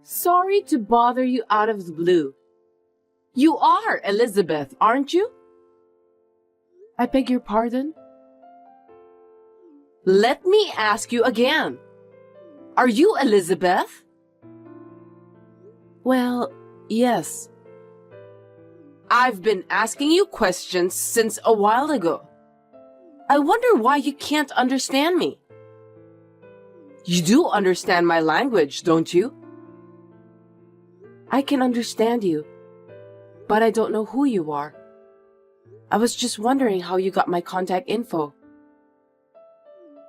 Sorry to bother you out of the blue. You are Elizabeth, aren't you? I beg your pardon? Let me ask you again. Are you Elizabeth? Well, yes. I've been asking you questions since a while ago. I wonder why you can't understand me. You do understand my language, don't you? I can understand you, but I don't know who you are. I was just wondering how you got my contact info.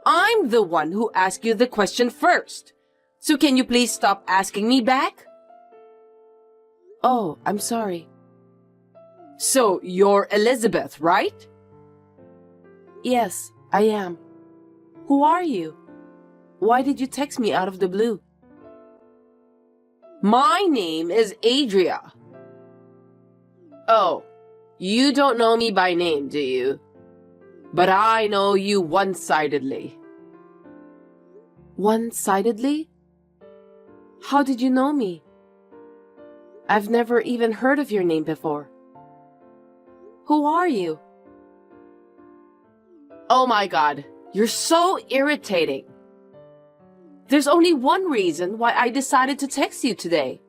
I'm the one who asked you the question first. So can you please stop asking me back? Oh, I'm sorry. So you're Elizabeth, right? Yes, I am. Who are you? Why did you text me out of the blue? My name is Adria. Oh, you don't know me by name, do you? But I know you one-sidedly. One-sidedly? How did you know me? I've never even heard of your name before. Who are you? Oh my God, you're so irritating. There's only one reason why I decided to text you today.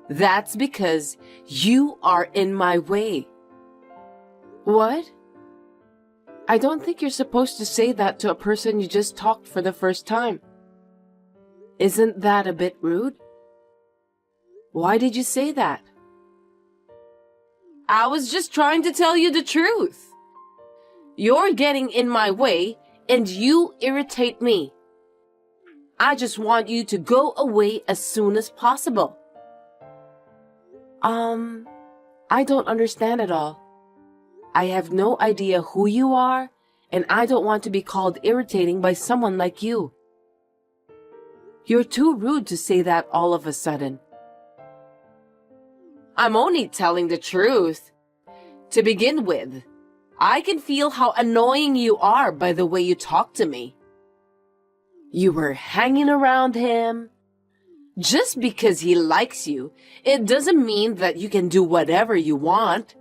That's because you are in my way. What? I don't think you're supposed to say that to a person you just talked for the first time. Isn't that a bit rude? Why did you say that? I was just trying to tell you the truth. You're getting in my way and you irritate me. I just want you to go away as soon as possible. I don't understand at all. I have no idea who you are, and I don't want to be called irritating by someone like you. You're too rude to say that all of a sudden. I'm only telling the truth. To begin with, I can feel how annoying you are by the way you talk to me. You were hanging around him. Just because he likes you, it doesn't mean that you can do whatever you want.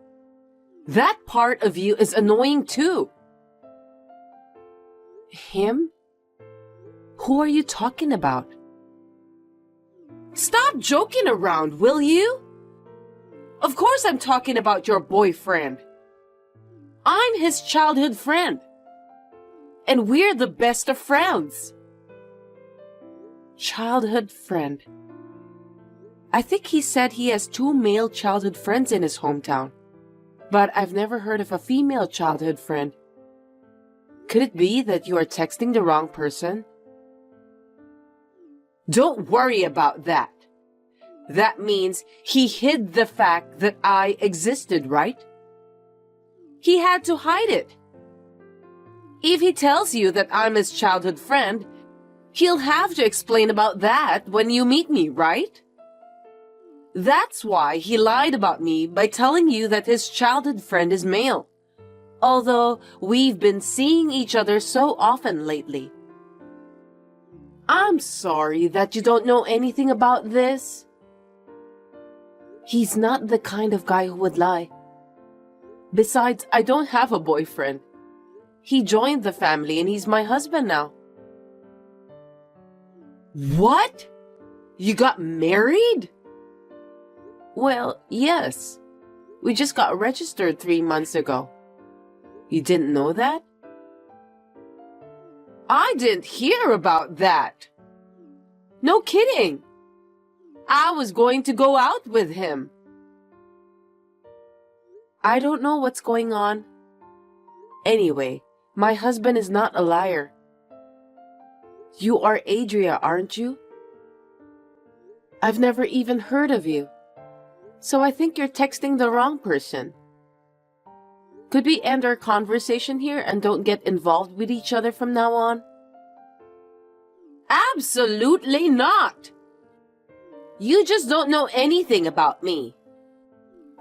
That part of you is annoying too. Him? Who are you talking about? Stop joking around, will you? Of course I'm talking about your boyfriend. I'm his childhood friend. And we're the best of friends. Childhood friend. I think he said he has 2 male childhood friends in his hometown. But I've never heard of a female childhood friend. Could it be that you are texting the wrong person? Don't worry about that. That means he hid the fact that I existed, right? He had to hide it. If he tells you that I'm his childhood friend, he'll have to explain about that when you meet me, right? That's why he lied about me by telling you that his childhood friend is male, although we've been seeing each other so often lately. I'm sorry that you don't know anything about this. He's not the kind of guy who would lie. Besides, I don't have a boyfriend. He joined the family and he's my husband now. What? You got married? Well, yes. We just got registered 3 months ago. You didn't know that? I didn't hear about that. No kidding. I was going to go out with him. I don't know what's going on. Anyway, my husband is not a liar. You are Adria, aren't you? I've never even heard of you. So I think you're texting the wrong person. Could we end our conversation here and don't get involved with each other from now on? Absolutely not! You just don't know anything about me.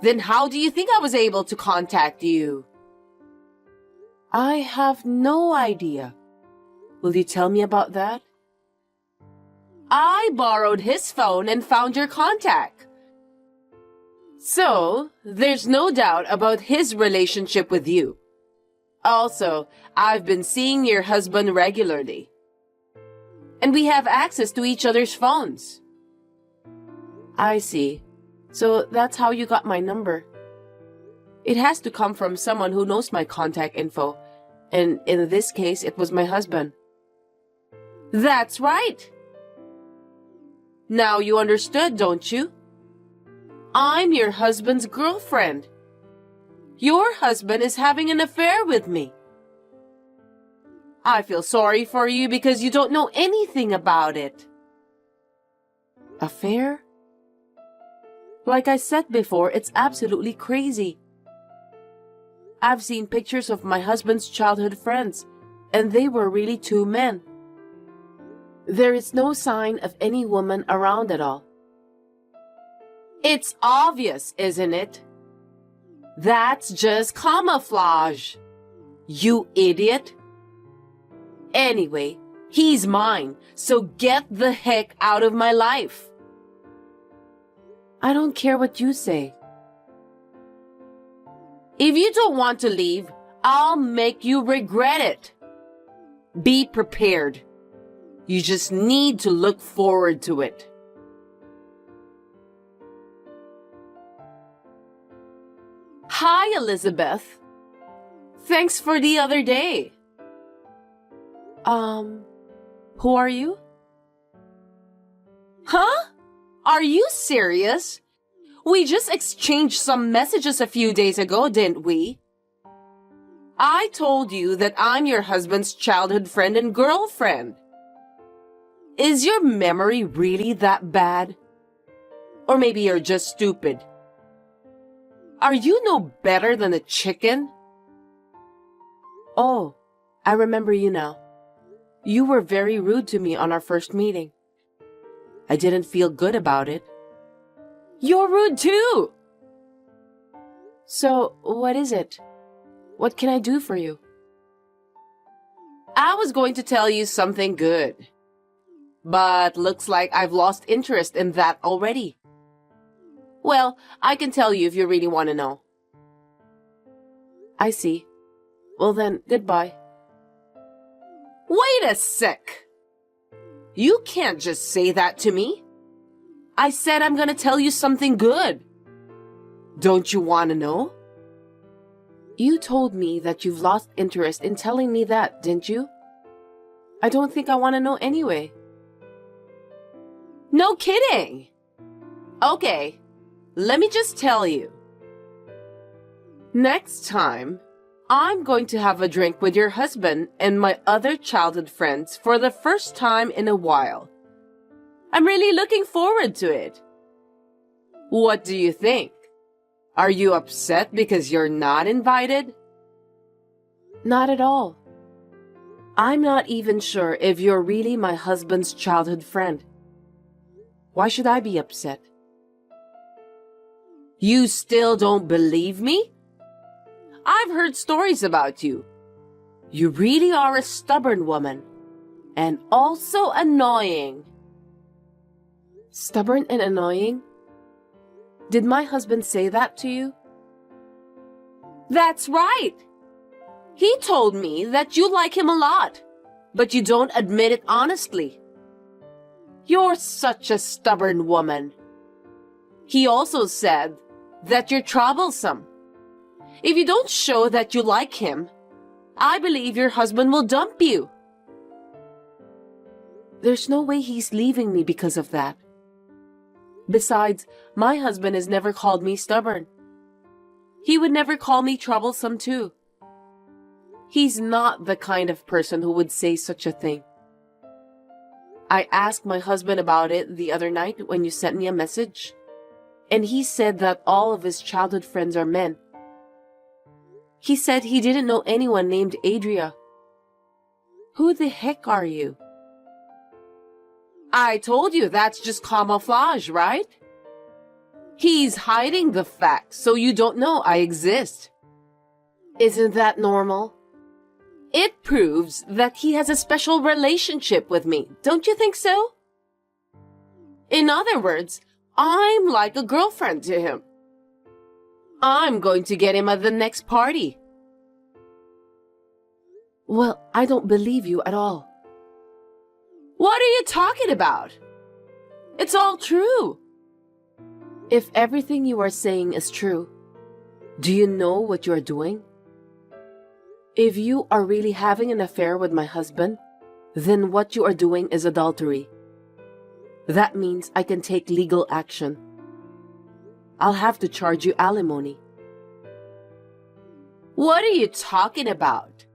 Then how do you think I was able to contact you? I have no idea. Will you tell me about that? I borrowed his phone and found your contact. So, there's no doubt about his relationship with you. Also, I've been seeing your husband regularly. And we have access to each other's phones. I see. So that's how you got my number. It has to come from someone who knows my contact info. And in this case, it was my husband. That's right. Now you understood, don't you? I'm your husband's girlfriend. Your husband is having an affair with me. I feel sorry for you because you don't know anything about it. Affair? Like I said before, it's absolutely crazy. I've seen pictures of my husband's childhood friends, and they were really two men. There is no sign of any woman around at all. It's obvious, isn't it? That's just camouflage. You idiot. Anyway, he's mine, so get the heck out of my life. I don't care what you say. If you don't want to leave, I'll make you regret it. Be prepared. You just need to look forward to it. Hi, Elizabeth. Thanks for the other day. Who are you? Huh? Are you serious? We just exchanged some messages a few days ago, didn't we? I told you that I'm your husband's childhood friend and girlfriend. Is your memory really that bad? Or maybe you're just stupid. Are you no better than a chicken? Oh, I remember you now. You were very rude to me on our first meeting. I didn't feel good about it. You're rude too! So, what is it? What can I do for you? I was going to tell you something good. But looks like I've lost interest in that already. Well, I can tell you if you really want to know. I see. Well then, goodbye. Wait a sec! You can't just say that to me. I said I'm gonna tell you something good. Don't you want to know? You told me that you've lost interest in telling me that, didn't you? I don't think I want to know anyway. No kidding! Okay, let me just tell you. Next time, I'm going to have a drink with your husband and my other childhood friends for the first time in a while. I'm really looking forward to it. What do you think? Are you upset because you're not invited? Not at all. I'm not even sure if you're really my husband's childhood friend. Why should I be upset? You still don't believe me? I've heard stories about you. You really are a stubborn woman. And also annoying. Stubborn and annoying? Did my husband say that to you? That's right. He told me that you like him a lot, but you don't admit it honestly. You're such a stubborn woman. He also said that you're troublesome. If you don't show that you like him, I believe your husband will dump you. There's no way he's leaving me because of that. Besides, my husband has never called me stubborn. He would never call me troublesome too. He's not the kind of person who would say such a thing. I asked my husband about it the other night when you sent me a message, and he said that all of his childhood friends are men. He said he didn't know anyone named Adria. Who the heck are you? I told you that's just camouflage, right? He's hiding the fact so you don't know I exist. Isn't that normal? It proves that he has a special relationship with me, don't you think so? In other words, I'm like a girlfriend to him. I'm going to get him at the next party. Well, I don't believe you at all. What are you talking about? It's all true. If everything you are saying is true, do you know what you are doing? If you are really having an affair with my husband, then what you are doing is adultery. That means I can take legal action. I'll have to charge you alimony. What are you talking about?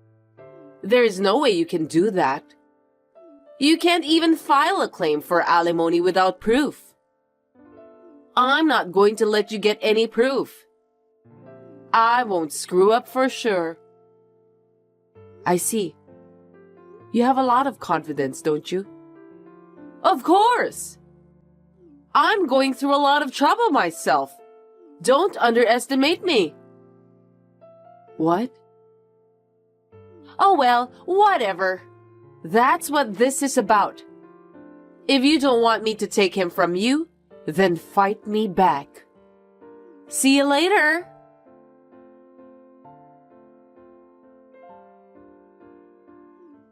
There is no way you can do that. You can't even file a claim for alimony without proof. I'm not going to let you get any proof. I won't screw up for sure. I see. You have a lot of confidence, don't you? Of course. I'm going through a lot of trouble myself. Don't underestimate me. What? Oh well, whatever. That's what this is about. If you don't want me to take him from you, then fight me back. See you later.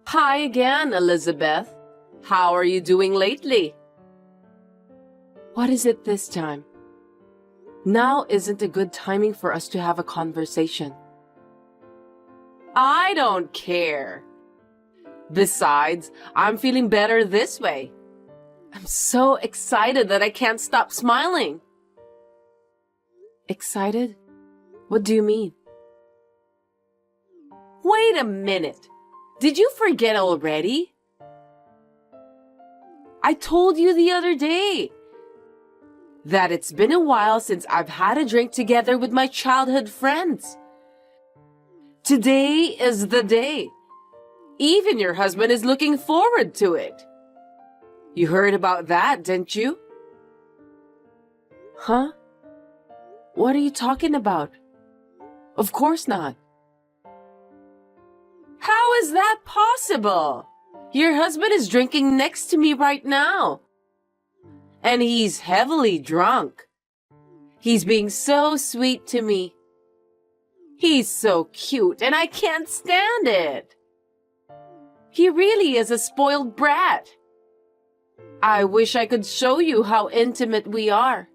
Hi again, Elizabeth. How are you doing lately? What is it this time? Now isn't a good timing for us to have a conversation. I don't care. Besides, I'm feeling better this way. I'm so excited that I can't stop smiling. Excited? What do you mean? Wait a minute. Did you forget already? I told you the other day that it's been a while since I've had a drink together with my childhood friends. Today is the day. Even your husband is looking forward to it. You heard about that, didn't you? Huh? What are you talking about? Of course not. How is that possible? Your husband is drinking next to me right now. And he's heavily drunk. He's being so sweet to me. He's so cute and I can't stand it. He really is a spoiled brat. I wish I could show you how intimate we are.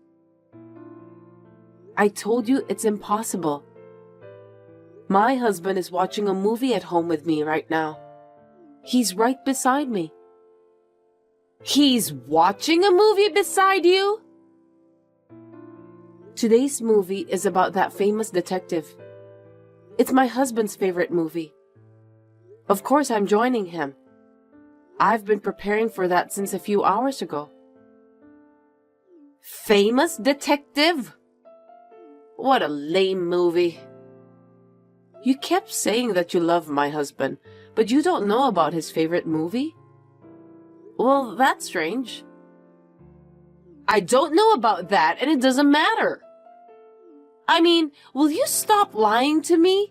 I told you it's impossible. My husband is watching a movie at home with me right now. He's right beside me. He's watching a movie beside you? Today's movie is about that famous detective. It's my husband's favorite movie. Of course, I'm joining him. I've been preparing for that since a few hours ago. Famous detective? What a lame movie. You kept saying that you love my husband, but you don't know about his favorite movie? Well, that's strange. I don't know about that, and it doesn't matter. I mean, will you stop lying to me?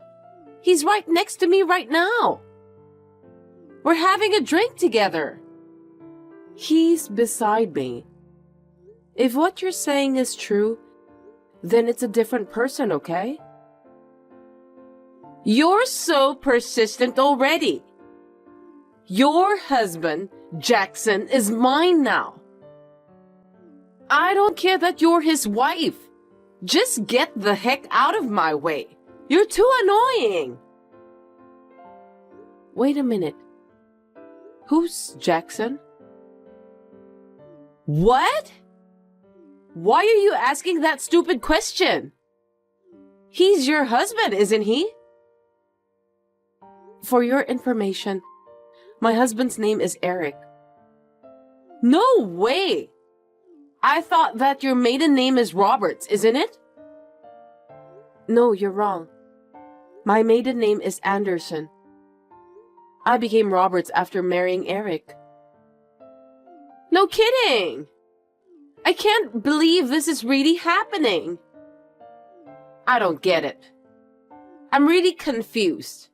He's right next to me right now. We're having a drink together. He's beside me. If what you're saying is true, then it's a different person, okay? You're so persistent already. Your husband, Jackson, is mine now. I don't care that you're his wife. Just get the heck out of my way. You're too annoying. Wait a minute. Who's Jackson? What? Why are you asking that stupid question? He's your husband, isn't he? For your information, my husband's name is Eric. No way! I thought that your maiden name is Roberts, isn't it? No, you're wrong. My maiden name is Anderson. I became Roberts after marrying Eric. No kidding! I can't believe this is really happening. I don't get it. I'm really confused.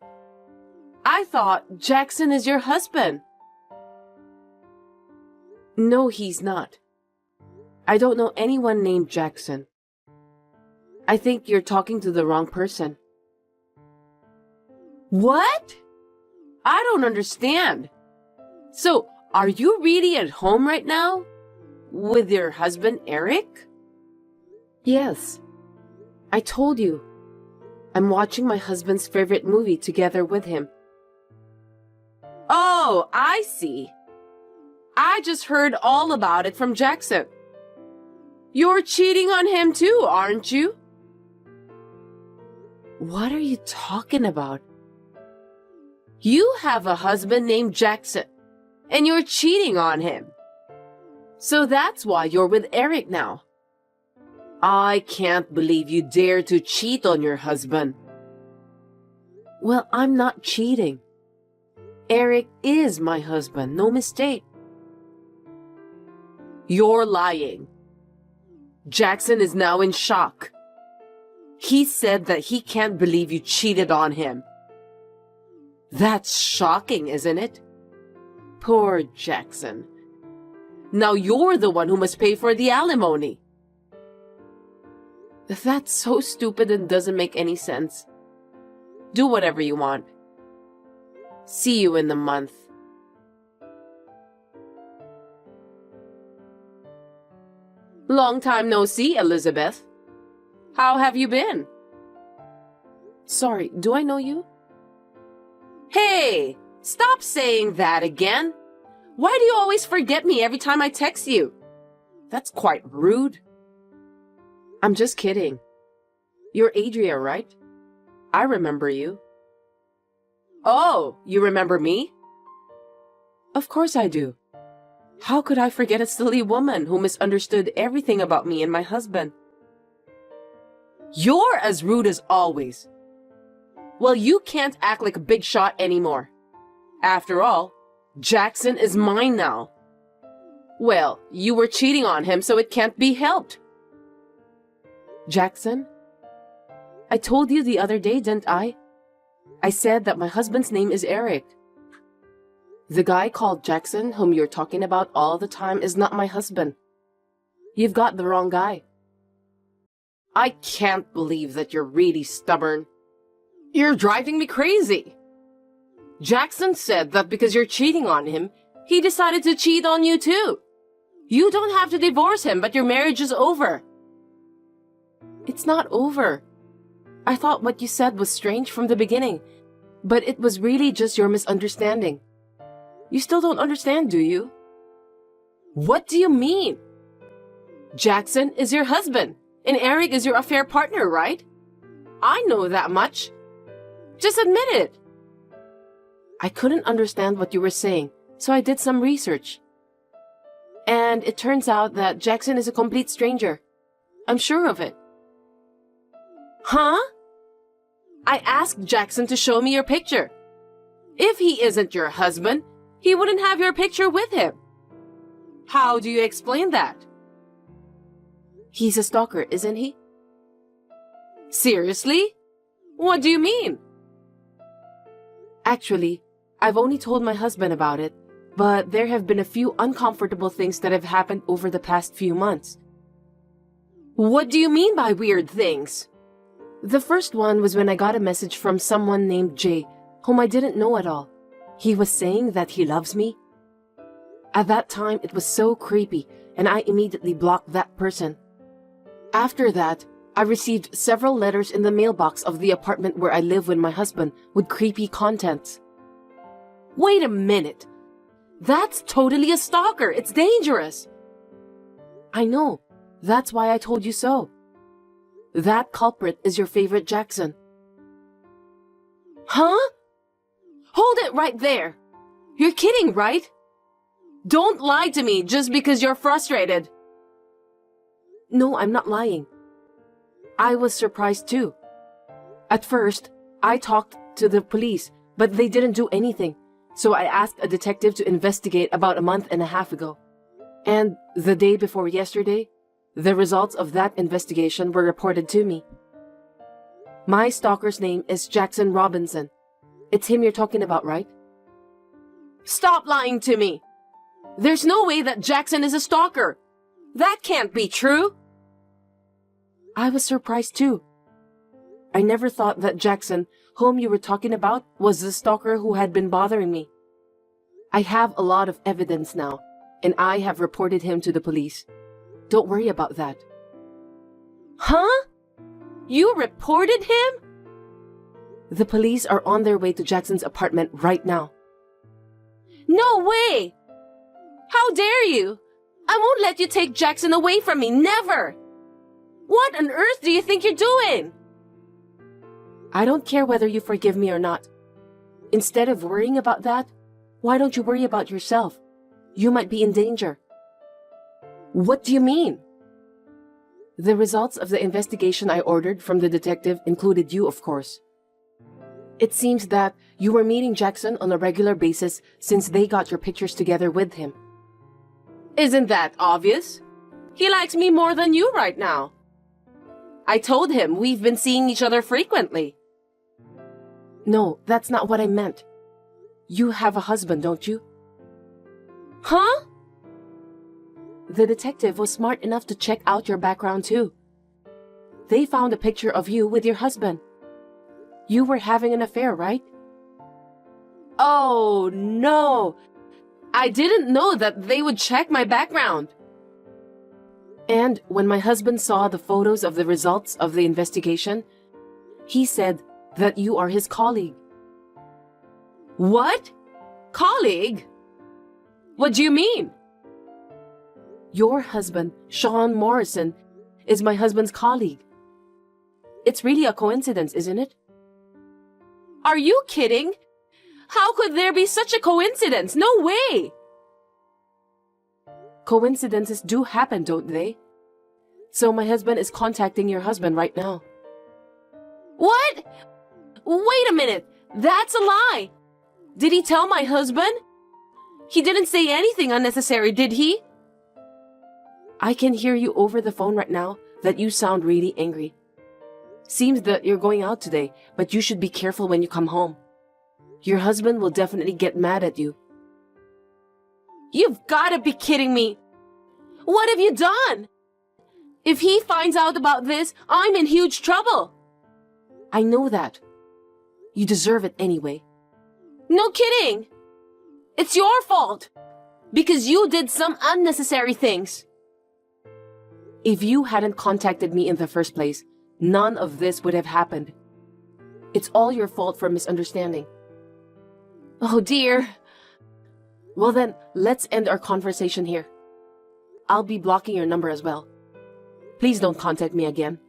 I thought Jackson is your husband. No, he's not. I don't know anyone named Jackson. I think you're talking to the wrong person. What? I don't understand. So, are you really at home right now? With your husband, Eric? Yes. I told you. I'm watching my husband's favorite movie together with him. Oh, I see. I just heard all about it from Jackson. You're cheating on him too, aren't you? What are you talking about? You have a husband named Jackson, and you're cheating on him. So that's why you're with Eric now. I can't believe you dare to cheat on your husband. Well, I'm not cheating. Eric is my husband, no mistake. You're lying. Jackson is now in shock. He said that he can't believe you cheated on him. That's shocking, isn't it? Poor Jackson. Now you're the one who must pay for the alimony. That's so stupid and doesn't make any sense. Do whatever you want. See you in a month. Long time no see, Elizabeth. How have you been? Sorry, do I know you? Hey, stop saying that again. Why do you always forget me every time I text you? That's quite rude. I'm just kidding. You're Adria, right? I remember you. Oh, you remember me? Of course I do. How could I forget a silly woman who misunderstood everything about me and my husband? You're as rude as always. Well, you can't act like a big shot anymore. After all, Jackson is mine now. Well, you were cheating on him, so it can't be helped. Jackson? I told you the other day, didn't I? I said that my husband's name is Eric. The guy called Jackson, whom you're talking about all the time, is not my husband. You've got the wrong guy. I can't believe that you're really stubborn. You're driving me crazy. Jackson said that because you're cheating on him, he decided to cheat on you too. You don't have to divorce him, but your marriage is over. It's not over. I thought what you said was strange from the beginning, but it was really just your misunderstanding. You still don't understand, do you? What do you mean? Jackson is your husband, and Eric is your affair partner, right? I know that much. Just admit it. I couldn't understand what you were saying, so I did some research. And it turns out that Jackson is a complete stranger. I'm sure of it. Huh? I asked Jackson to show me your picture. If he isn't your husband, he wouldn't have your picture with him. How do you explain that? He's a stalker, isn't he? Seriously? What do you mean? Actually, I've only told my husband about it, but there have been a few uncomfortable things that have happened over the past few months. What do you mean by weird things? The first one was when I got a message from someone named Jay, whom I didn't know at all. He was saying that he loves me. At that time, it was so creepy, and I immediately blocked that person. After that, I received several letters in the mailbox of the apartment where I live with my husband with creepy contents. Wait a minute. That's totally a stalker. It's dangerous. I know. That's why I told you so. That culprit is your favorite Jackson. Huh? Hold it right there. You're kidding, right? Don't lie to me just because you're frustrated. No, I'm not lying. I was surprised too. At first, I talked to the police, but they didn't do anything. So I asked a detective to investigate about a month and a half ago. And the day before yesterday, the results of that investigation were reported to me. My stalker's name is Jackson Robinson. It's him you're talking about, right? Stop lying to me! There's no way that Jackson is a stalker! That can't be true. I was surprised too. I never thought that Jackson, whom you were talking about, was the stalker who had been bothering me. I have a lot of evidence now, and I have reported him to the police. Don't worry about that. Huh? You reported him? The police are on their way to Jackson's apartment right now. No way! How dare you? I won't let you take Jackson away from me, never! What on earth do you think you're doing? I don't care whether you forgive me or not. Instead of worrying about that, why don't you worry about yourself? You might be in danger. What do you mean? The results of the investigation I ordered from the detective included you, of course. It seems that you were meeting Jackson on a regular basis since they got your pictures together with him. Isn't that obvious? He likes me more than you right now. I told him we've been seeing each other frequently. No, that's not what I meant. You have a husband, don't you? Huh? The detective was smart enough to check out your background too. They found a picture of you with your husband. You were having an affair, right? Oh, no. I didn't know that they would check my background. And when my husband saw the photos of the results of the investigation, he said that you are his colleague. What? Colleague? What do you mean? Your husband, Sean Morrison, is my husband's colleague. It's really a coincidence, isn't it? Are you kidding? How could there be such a coincidence? No way! Coincidences do happen, don't they? So my husband is contacting your husband right now. What? Wait a minute! That's a lie! Did he tell my husband? He didn't say anything unnecessary, did he? I can hear you over the phone right now that you sound really angry. Seems that you're going out today, but you should be careful when you come home. Your husband will definitely get mad at you. You've got to be kidding me! What have you done? If he finds out about this, I'm in huge trouble. I know that. You deserve it anyway. No kidding! It's your fault! Because you did some unnecessary things. If you hadn't contacted me in the first place, none of this would have happened. It's all your fault for misunderstanding. Oh dear. Well then, let's end our conversation here. I'll be blocking your number as well. Please don't contact me again.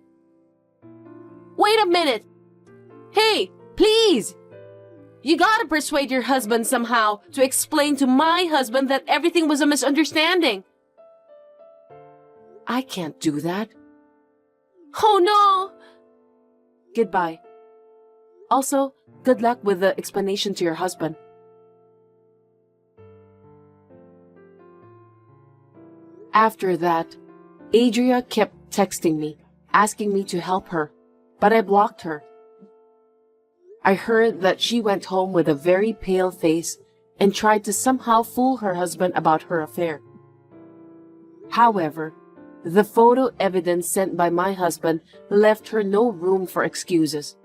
Wait a minute! Hey, please! You gotta persuade your husband somehow to explain to my husband that everything was a misunderstanding. I can't do that. Oh no! Goodbye. Also, good luck with the explanation to your husband. After that, Adria kept texting me, asking me to help her, but I blocked her. I heard that she went home with a very pale face and tried to somehow fool her husband about her affair. However, the photo evidence sent by my husband left her no room for excuses.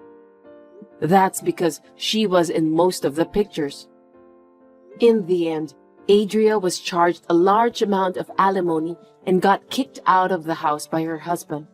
That's because she was in most of the pictures. In the end, Adria was charged a large amount of alimony and got kicked out of the house by her husband.